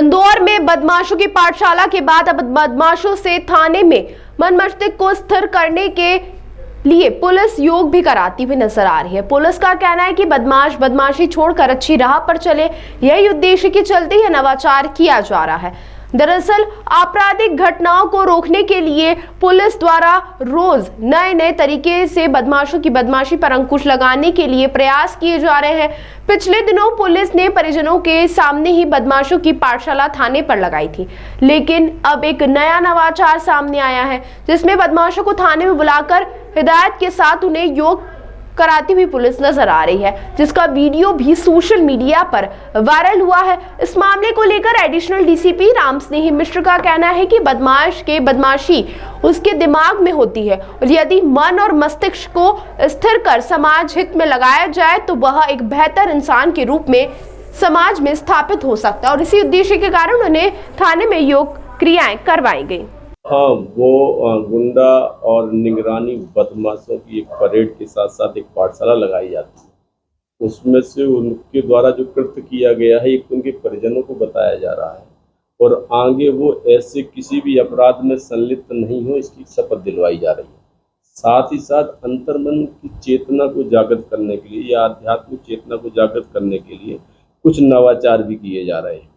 इंदौर में बदमाशों की पाठशाला के बाद अब बदमाशों से थाने में मन मस्तिष्क को स्थिर करने के लिए पुलिस योग भी कराती हुई नजर आ रही है। पुलिस का कहना है कि बदमाश बदमाशी छोड़कर अच्छी राह पर चले, यही उद्देश्य के चलते यह नवाचार किया जा रहा है। दरअसल आपराधिक घटनाओं को रोकने के लिए पुलिस द्वारा रोज नए नए तरीके से बदमाशों की बदमाशी पर अंकुश लगाने के लिए प्रयास किए जा रहे हैं। पिछले दिनों पुलिस ने परिजनों के सामने ही बदमाशों की पाठशाला थाने पर लगाई थी, लेकिन अब एक नया नवाचार सामने आया है, जिसमें बदमाशों को थाने में बुलाकर हिदायत के साथ उन्हें योग कराती हुई पुलिस नजर आ रही है, जिसका वीडियो भी सोशल मीडिया पर वायरल हुआ है। इस मामले को लेकर एडिशनल डीसीपी राम स्नेही मिश्र का कहना है कि बदमाश के बदमाशी उसके दिमाग में होती है और यदि मन और मस्तिष्क को स्थिर कर समाज हित में लगाया जाए तो वह एक बेहतर इंसान के रूप में समाज में स्थापित हो सकता है और इसी उद्देश्य के कारण उन्हें थाने में योग क्रियाएं करवाई गई। हाँ, वो गुंडा और निगरानी बदमाशों की एक परेड के साथ साथ एक पाठशाला लगाई जाती है। उसमें से उनके द्वारा जो कृत्य किया गया है एक उनके परिजनों को बताया जा रहा है और आगे वो ऐसे किसी भी अपराध में संलिप्त नहीं हो, इसकी शपथ दिलवाई जा रही है। साथ ही साथ अंतर्मन की चेतना को जागृत करने के लिए या आध्यात्मिक चेतना को जागृत करने के लिए कुछ नवाचार भी किए जा रहे हैं।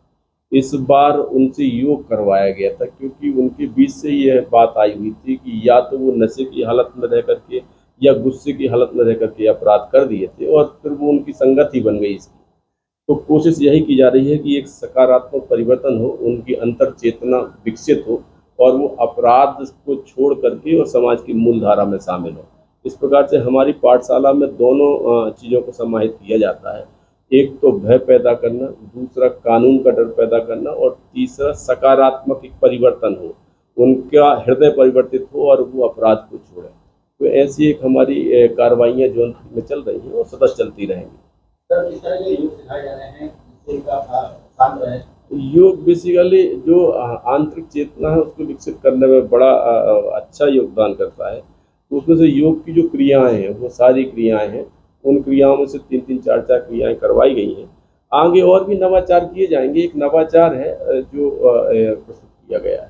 इस बार उनसे योग करवाया गया था क्योंकि उनके बीच से यह बात आई हुई थी कि या तो वो नशे की हालत में रह करके या गुस्से की हालत में रह करके अपराध कर दिए थे और फिर वो उनकी संगत ही बन गई इसकी। तो कोशिश यही की जा रही है कि एक सकारात्मक परिवर्तन हो, उनकी अंतर चेतना विकसित हो और वो अपराध को छोड़ करके और समाज की मूल धारा में शामिल हो। इस प्रकार से हमारी पाठशाला में दोनों चीज़ों को समाहित किया जाता है, एक तो भय पैदा करना, दूसरा कानून का डर पैदा करना और तीसरा सकारात्मक एक परिवर्तन हो, उनका हृदय परिवर्तित हो और वो अपराध को छोड़े। तो ऐसी एक हमारी कार्रवाइयाँ जो में चल रही हैं वो सदा चलती रहेंगी। सर, किस तरह के योग सिखाए जा रहे हैं जिससे इनका शांत रहे? योग बेसिकली जो आंतरिक चेतना है उसको विकसित करने में बड़ा अच्छा योगदान करता है। तो उसमें से योग की जो क्रियाएँ हैं वो सारी क्रियाएँ हैं, उन क्रियाओं में से 3-3, 4-4 क्रियाएं करवाई गई हैं। आगे और भी नवाचार किए जाएंगे। एक नवाचार है जो प्रस्तुत किया गया है।